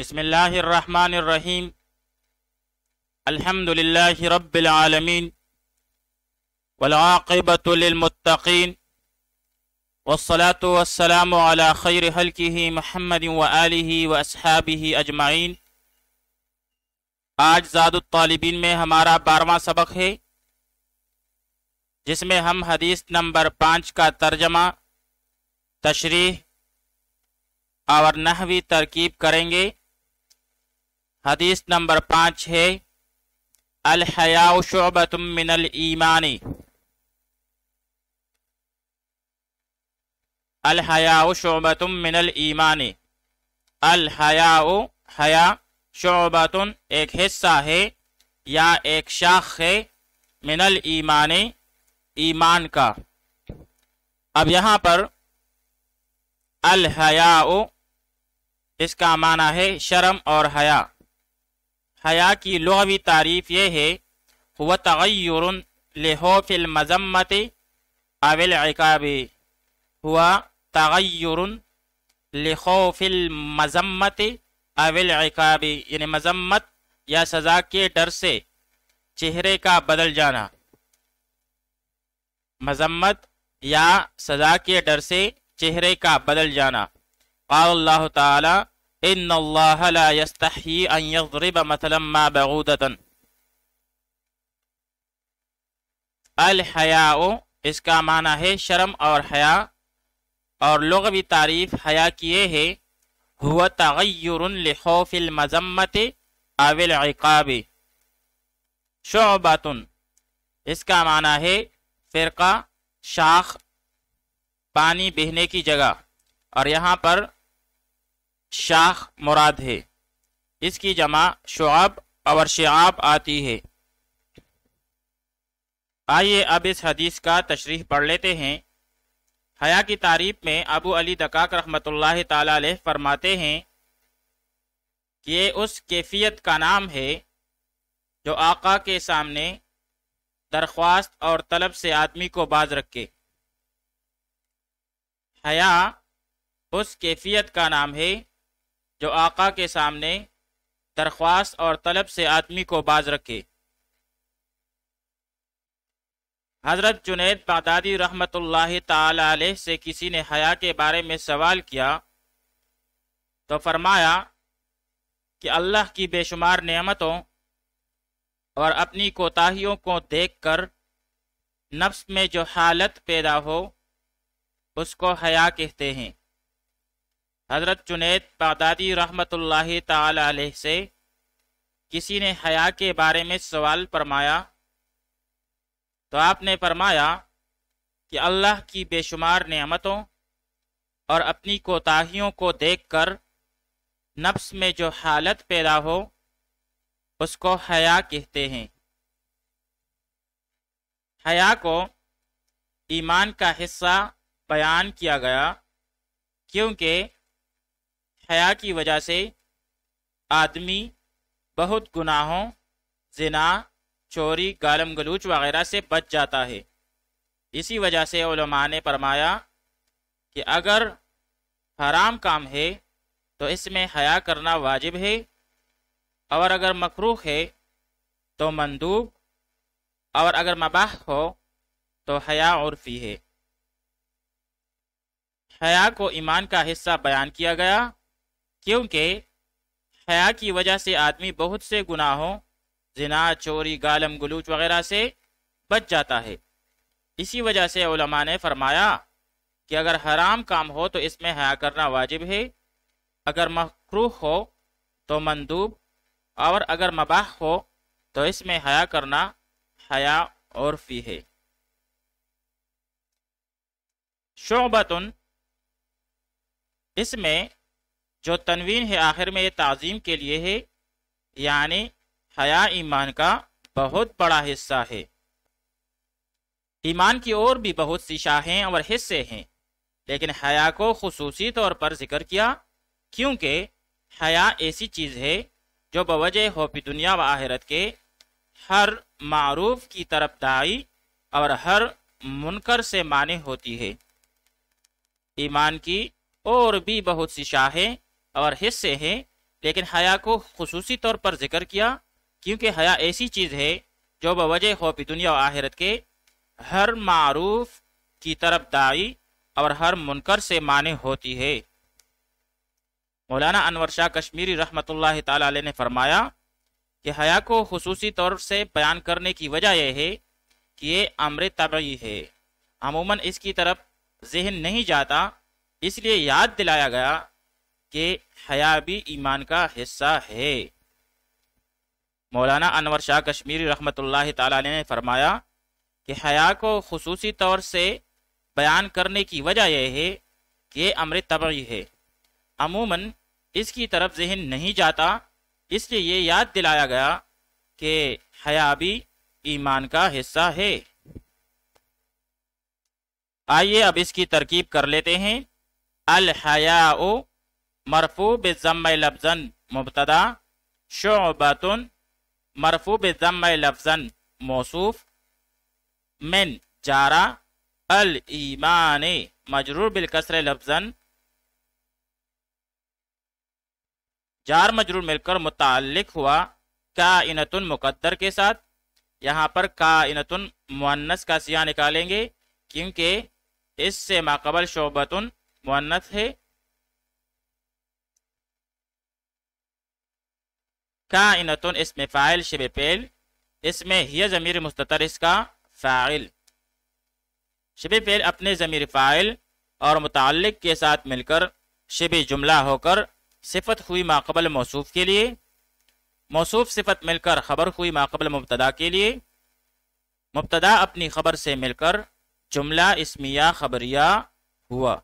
بسم اللہ الرحمن الرحیم الحمد للہ رب العالمین والعاقبۃ للمتقین والصلاة والسلام علی خیر خلقہ محمد وآلہ واصحابہ اجمعین۔ آج زاد الطالبین میں ہمارا 12واں سبق ہے، جس میں ہم حدیث نمبر 5 کا ترجمہ، تشریح اور نحوی ترکیب کریں گے۔ حدیث نمبر 5 ہے الحیاء شعبۃ من الایمان۔ الحیاء شعبۃ من الایمان۔ الحیاء، حیا، شعبۃ ایک حصہ ہے یا ایک شاخ ہے، من الایمان ایمان کا۔ اب یہاں پر الحیاء اس کا معنی ہے شرم اور حیا۔ حیا کی لغوی تعریف یہ ہے، هو تغیر لخوف المذمت او العقاب۔ ہوا تغیر لخوف المذمت او العقاب، یعنی مذمت یا سزا کے ڈر سے چہرے کا بدل جانا۔ مذمت یا سزا کے ڈر سے چہرے کا بدل جانا۔ قال اللہ تعالی ان اللہ لا یستحیی ان یضرب مثلا ما بعودۃ۔ الحیاء اس کا معنی ہے شرم اور حیا، اور لغوی تعریف حیا کی یہ ہے، هو تغیر لخوف المذمت او العقاب۔ شعبۃ اس کا معنی ہے فرقہ، شاخ، پانی بہنے کی جگہ، اور یہاں پر شاخ مراد ہے۔ اس کی جمع شعب اور شعاب آتی ہے۔ آئیے اب اس حدیث کا تشریح پڑھ لیتے ہیں۔ حیا کی تعریف میں ابو علی دقاق رحمۃ اللہ تعالی علیہ فرماتے ہیں کہ یہ اس کیفیت کا نام ہے جو آقا کے سامنے درخواست اور طلب سے آدمی کو باز رکھے۔ حیا اس کیفیت کا نام ہے جو آقا کے سامنے درخواست اور طلب سے آدمی کو باز رکھے۔ حضرت جنید بغدادی رحمۃ اللہ تعالی علیہ سے کسی نے حیا کے بارے میں سوال کیا تو فرمایا کہ اللہ کی بے شمار نعمتوں اور اپنی کوتاہیوں کو دیکھ کر نفس میں جو حالت پیدا ہو اس کو حیا کہتے ہیں۔ حضرت جنید بغدادی رحمۃ اللہ تعالی علیہ سے کسی نے حیا کے بارے میں سوال فرمایا تو آپ نے فرمایا کہ اللہ کی بے شمار نعمتوں اور اپنی کوتاہیوں کو دیکھ کر نفس میں جو حالت پیدا ہو اس کو حیا کہتے ہیں۔ حیا کو ایمان کا حصہ بیان کیا گیا کیونکہ حیا کی وجہ سے آدمی بہت گناہوں، زنا، چوری، گالم گلوچ وغیرہ سے بچ جاتا ہے۔ اسی وجہ سے علماء نے فرمایا کہ اگر حرام کام ہے تو اس میں حیا کرنا واجب ہے، اور اگر مکروہ ہے تو مندوب، اور اگر مباح ہو تو حیا عرفی ہے۔ حیا کو ایمان کا حصہ بیان کیا گیا کیونکہ حیا کی وجہ سے آدمی بہت سے گناہوں، زنا، چوری، گالم گلوچ وغیرہ سے بچ جاتا ہے۔ اسی وجہ سے علماء نے فرمایا کہ اگر حرام کام ہو تو اس میں حیا کرنا واجب ہے، اگر مکروہ ہو تو مندوب، اور اگر مباح ہو تو اس میں حیا کرنا حیا عرفی ہے۔ شعبۃ اس میں جو تنوین ہے آخر میں یہ تعظیم کے لیے ہے، یعنی حیا ایمان کا بہت بڑا حصہ ہے۔ ایمان کی اور بھی بہت سی شاخیں اور حصے ہیں، لیکن حیا کو خصوصی طور پر ذکر کیا کیونکہ حیا ایسی چیز ہے جو بوجہ خوف دنیا و آخرت کے ہر معروف کی طرف داعی اور ہر منکر سے مانع ہوتی ہے۔ ایمان کی اور بھی بہت سی شاخیں اور حصے ہیں، لیکن حیا کو خصوصی طور پر ذکر کیا کیونکہ حیا ایسی چیز ہے جو بوجہ خوف دنیا و آخرت کے ہر معروف کی طرف داعی اور ہر منکر سے مانع ہوتی ہے۔ مولانا انور شاہ کشمیری رحمۃ اللہ تعالی علیہ نے فرمایا کہ حیا کو خصوصی طور سے بیان کرنے کی وجہ یہ ہے کہ یہ امر طبعی ہے، عموماً اس کی طرف ذہن نہیں جاتا، اس لیے یاد دلایا گیا کہ حیا بھی ایمان کا حصہ ہے۔ مولانا انور شاہ کشمیری رحمۃ اللہ تعالی علیہ نے فرمایا کہ حیا کو خصوصی طور سے بیان کرنے کی وجہ یہ ہے کہ یہ امر طبعی ہے، عموماً اس کی طرف ذہن نہیں جاتا، اس لیے یہ یاد دلایا گیا کہ حیا بھی ایمان کا حصہ ہے۔ آئیے اب اس کی ترکیب کر لیتے ہیں۔ الحیاء مرفوع بالضم لفظا مبتدا، شعبۃ مرفوع بالضم لفظا موصوف، من جارہ، الایمان مجرور بالکسر لفظا، جار مجرور مل کر متعلق ہوا کائنۃ مقدر کے ساتھ۔ یہاں پر کائنۃ مؤنث کا سیاہ نکالیں گے کیونکہ اس سے ماقبل شعبۃ مؤنث ہے۔ کائنۃ اس میں فاعل شبہ فعل، اس میں ہی ضمیر مستتر اس کا فاعل، شبہ فعل اپنے ضمیر فاعل اور متعلق کے ساتھ مل کر شبہ جملہ ہو کر صفت ہوئی ماقبل موصوف کے لیے، موصوف صفت مل کر خبر ہوئی ماقبل مبتدا کے لیے، مبتدا اپنی خبر سے مل کر جملہ اسمیہ خبریہ ہوا۔